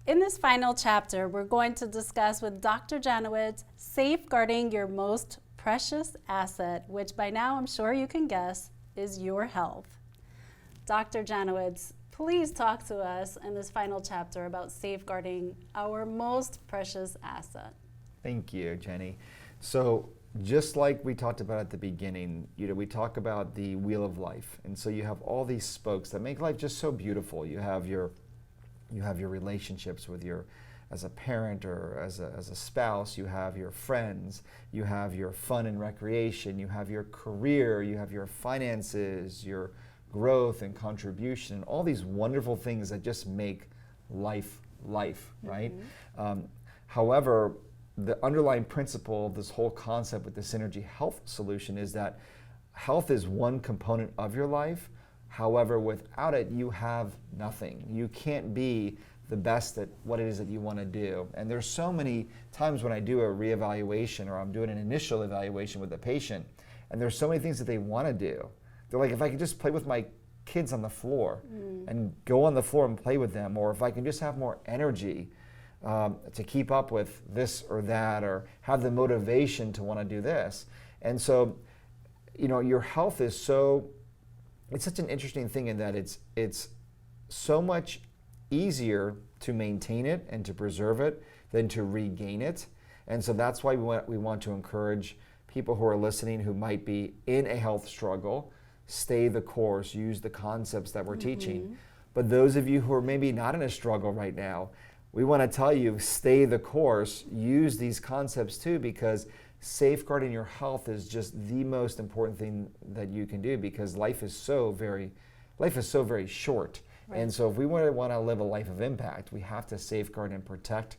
In this final chapter, we're going to discuss with Dr. Janowitz safeguarding your most precious asset, which by now I'm sure you can guess is your health. Dr. Janowitz, please talk to us in this final chapter about safeguarding our most precious asset. Thank you, Jenny. So just like we talked about at the beginning, we talk about the wheel of life. And so you have all these spokes that make life just so beautiful. You have your relationships with as a parent or as a spouse, you have your friends, you have your fun and recreation, you have your career, you have your finances, your growth and contribution, and all these wonderful things that just make life, right? However, the underlying principle of this whole concept with the Synergy Health solution is that health is one component of your life. However, without it, you have nothing. You can't be the best at what it is that you want to do. And there's so many times when I do a reevaluation or I'm doing an initial evaluation with a patient, and there's so many things that they want to do. They're like, if I could just play with my kids on the floor and go on the floor and play with them, or if I can just have more energy to keep up with this or that, or have the motivation to want to do this. And so, your health is it's such an interesting thing in that it's so much easier to maintain it and to preserve it than to regain it. And so that's why we want to encourage people who are listening who might be in a health struggle, stay the course, use the concepts that we're teaching. But those of you who are maybe not in a struggle right now, we want to tell you, stay the course, use these concepts too, because safeguarding your health is just the most important thing that you can do, because life is so very short. Right. And so if we want to live a life of impact, we have to safeguard and protect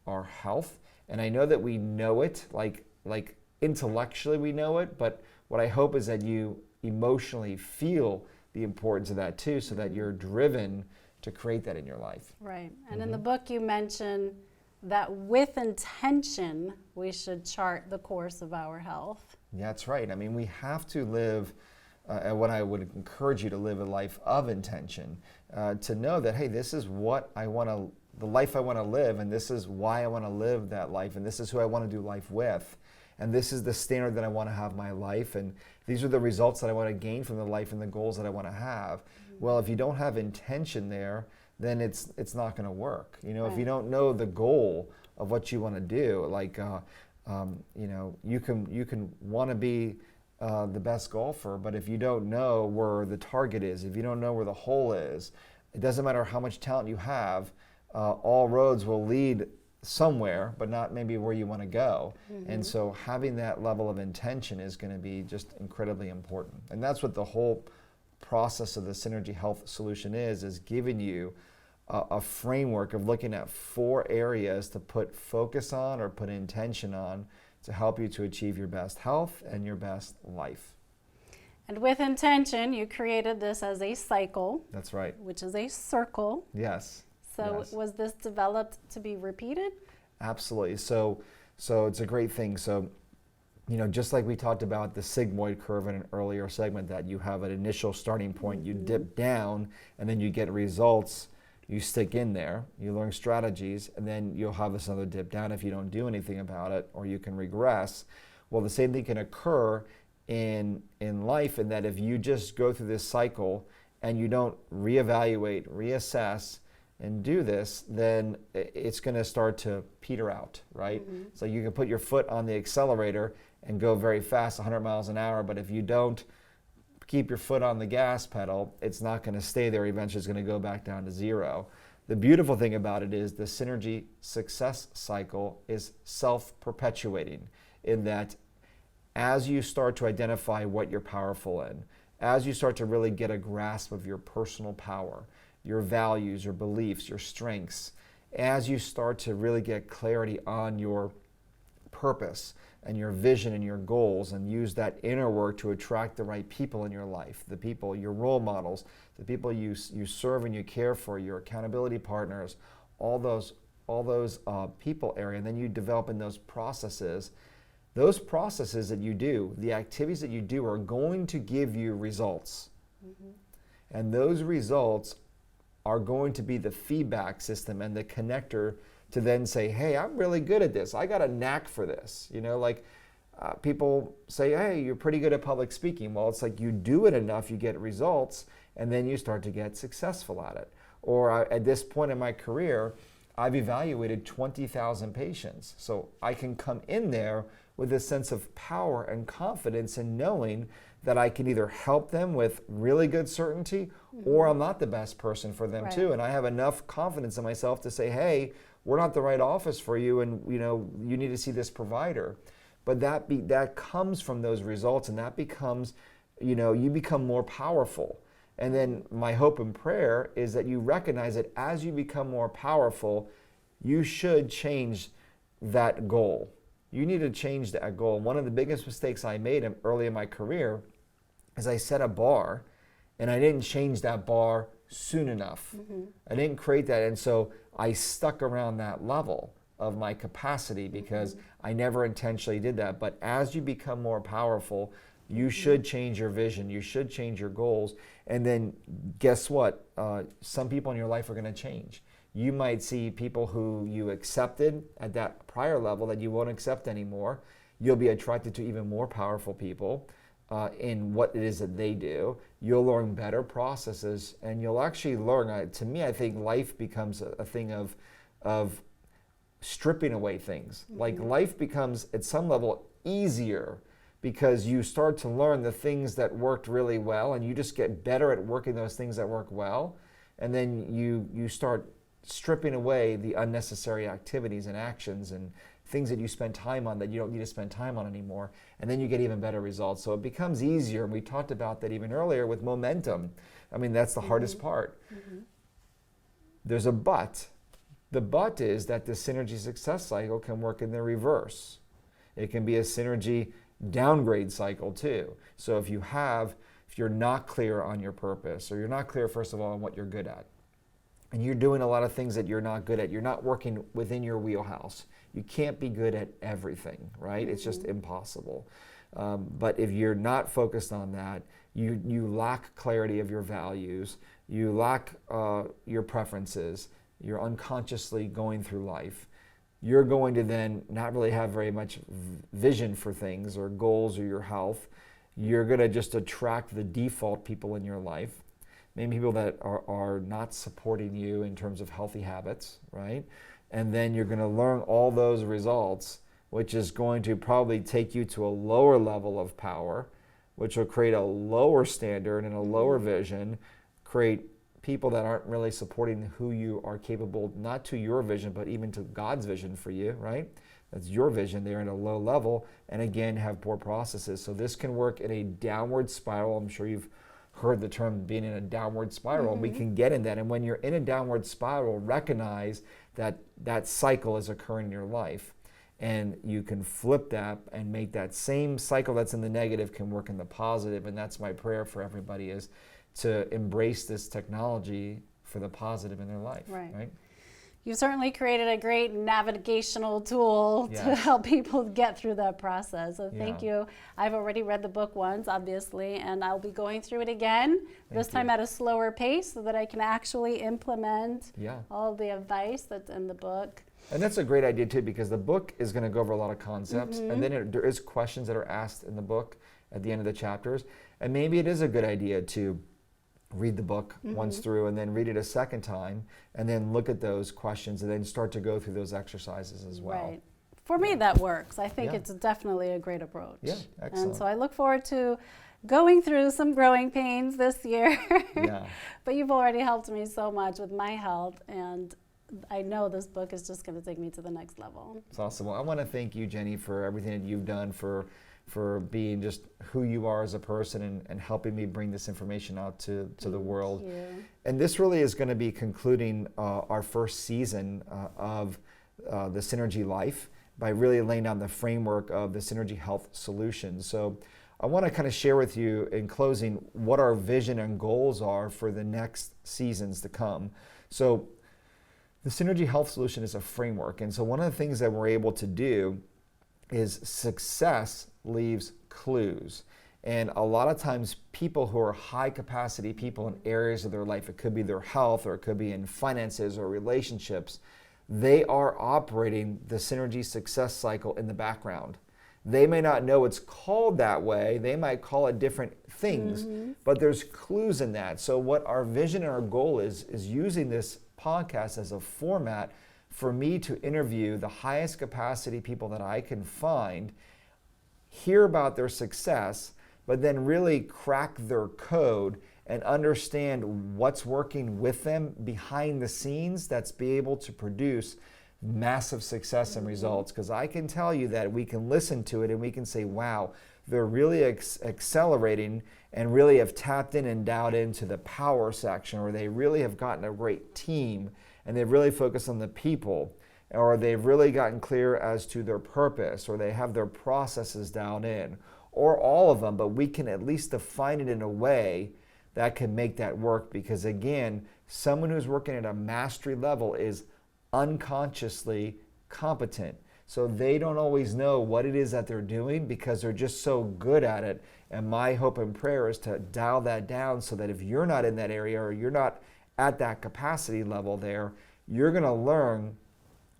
our health. And I know that we know it, like intellectually we know it, but what I hope is that you emotionally feel the importance of that too, so that you're driven to create that in your life. Right. And in the book you mention that with intention, we should chart the course of our health. Yeah, that's right. I mean, we have to live, and what I would encourage you to live a life of intention, to know that, hey, this is what I want to, the life I want to live, and this is why I want to live that life, and this is who I want to do life with, and this is the standard that I want to have my life, and these are the results that I want to gain from the life and the goals that I want to have. Well, if you don't have intention there, then it's not going to work. If you don't know the goal of what you want to do, like you can want to be the best golfer, but if you don't know where the target is, if you don't know where the hole is, it doesn't matter how much talent you have. All roads will lead somewhere, but not maybe where you want to go. And so having that level of intention is going to be just incredibly important. And that's what the whole process of the Synergy Health solution is giving you a framework of looking at 4 areas to put focus on or put intention on to help you to achieve your best health and your best life. And with intention, you created this as a cycle. That's right. Which is a circle. Yes. So yes. Was this developed to be repeated? Absolutely. So it's a great thing. So just like we talked about the sigmoid curve in an earlier segment, that you have an initial starting point, you dip down, and then you get results, you stick in there, you learn strategies, and then you'll have this other dip down if you don't do anything about it, or you can regress. Well, the same thing can occur in life, in that if you just go through this cycle and you don't reevaluate, reassess, and do this, then it's going to start to peter out, right? So you can put your foot on the accelerator and go very fast, 100 miles an hour, but if you don't keep your foot on the gas pedal, it's not going to stay there. Eventually it's going to go back down to 0. The beautiful thing about it is the Synergy success cycle is self-perpetuating, in that as you start to identify what you're powerful in, as you start to really get a grasp of your personal power, your values, your beliefs, your strengths, as you start to really get clarity on your purpose and your vision and your goals, and use that inner work to attract the right people in your life, the people, your role models, the people you serve and you care for, your accountability partners, all those people area, and then you develop in those processes that you do, the activities that you do are going to give you results. And those results are going to be the feedback system and the connector to then say, hey, I'm really good at this. I got a knack for this. You know, like people say, hey, you're pretty good at public speaking. Well, it's like you do it enough, you get results, and then you start to get successful at it. Or at this point in my career, I've evaluated 20,000 patients. So I can come in there with a sense of power and confidence in knowing that I can either help them with really good certainty, or I'm not the best person for them too. And I have enough confidence in myself to say, hey, we're not the right office for you, and you need to see this provider. But that comes from those results, and that becomes, you become more powerful. And then my hope and prayer is that you recognize that as you become more powerful, you should change that goal. You need to change that goal. One of the biggest mistakes I made early in my career is I set a bar and I didn't change that bar soon enough. I didn't create that, and so I stuck around that level of my capacity because I never intentionally did that. But as you become more powerful, you should change your vision, you should change your goals, and then guess what? Some people in your life are going to change. You might see people who you accepted at that prior level that you won't accept anymore. You'll be attracted to even more powerful people in what it is that they do. You'll learn better processes, and you'll actually learn, to me, I think life becomes a thing of stripping away things. Like life becomes, at some level, easier because you start to learn the things that worked really well, and you just get better at working those things that work well. And then you start stripping away the unnecessary activities and actions and things that you spend time on that you don't need to spend time on anymore. And then you get even better results. So it becomes easier. And we talked about that even earlier with momentum. I mean, that's the hardest part. There's a but. The but is that the synergy success cycle can work in the reverse. It can be a synergy downgrade cycle too. So if you're not clear on your purpose, or you're not clear, first of all, on what you're good at, and you're doing a lot of things that you're not good at, you're not working within your wheelhouse. You can't be good at everything, right? It's just impossible. But if you're not focused on that, you lack clarity of your values, you lack your preferences, you're unconsciously going through life. You're going to then not really have very much vision for things or goals or your health. You're going to just attract the default people in your life. Maybe people that are not supporting you in terms of healthy habits, right? And then you're going to learn all those results, which is going to probably take you to a lower level of power, which will create a lower standard and a lower vision, create people that aren't really supporting who you are capable, not to your vision, but even to God's vision for you, right? That's your vision. They're at a low level, and again, have poor processes. So this can work in a downward spiral. I'm sure you've heard the term being in a downward spiral. We can get in that. And when you're in a downward spiral, recognize that that cycle is occurring in your life. And you can flip that and make that same cycle that's in the negative can work in the positive. And that's my prayer for everybody, is to embrace this technology for the positive in their life. Right? You've certainly created a great navigational tool to help people get through that process. So thank you. I've already read the book once, obviously, and I'll be going through it again, this time at a slower pace so that I can actually implement all the advice that's in the book. And that's a great idea too, because the book is going to go over a lot of concepts, and then there is questions that are asked in the book at the end of the chapters. And maybe it is a good idea to read the book once through and then read it a second time and then look at those questions and then start to go through those exercises as well. Right. For me, that works. I think it's definitely a great approach. Yeah, excellent. And so I look forward to going through some growing pains this year. But you've already helped me so much with my health, and I know this book is just going to take me to the next level. It's awesome. Well, I want to thank you, Jenny, for everything that you've done, for being just who you are as a person and helping me bring this information out to the world. Thank you. And this really is going to be concluding our first season of the Synergy Life by really laying down the framework of the Synergy Health Solutions. So I want to kind of share with you in closing what our vision and goals are for the next seasons to come. So the Synergy Health Solution is a framework. And so one of the things that we're able to do is success leaves clues. And a lot of times people who are high capacity people in areas of their life, it could be their health or it could be in finances or relationships, they are operating the Synergy Success Cycle in the background. They may not know it's called that way. They might call it different things, but there's clues in that. So what our vision and our goal is using this podcast as a format for me to interview the highest capacity people that I can find, hear about their success, but then really crack their code and understand what's working with them behind the scenes that's be able to produce massive success and results. Because I can tell you that we can listen to it and we can say, wow, they're really accelerating and really have tapped in and dialed into the power section, or they really have gotten a great team and they've really focused on the people, or they've really gotten clear as to their purpose, or they have their processes dialed in, or all of them, but we can at least define it in a way that can make that work. Because again, someone who's working at a mastery level is unconsciously competent. So they don't always know what it is that they're doing because they're just so good at it. And my hope and prayer is to dial that down so that if you're not in that area or you're not at that capacity level there, you're going to learn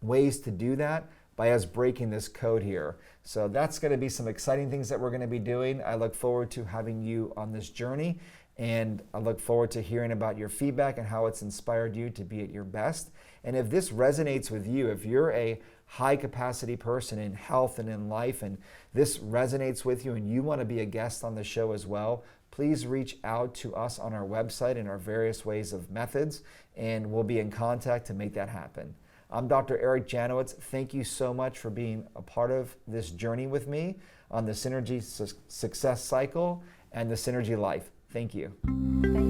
ways to do that by us breaking this code here. So that's going to be some exciting things that we're going to be doing. I look forward to having you on this journey, and I look forward to hearing about your feedback and how it's inspired you to be at your best. And if this resonates with you, if you're a high capacity person in health and in life, and this resonates with you and you want to be a guest on the show as well, please reach out to us on our website in our various ways of methods, and we'll be in contact to make that happen. I'm Dr. Eric Janowitz. Thank you so much for being a part of this journey with me on the Synergy Success Cycle and the Synergy Life. Thank you. Thank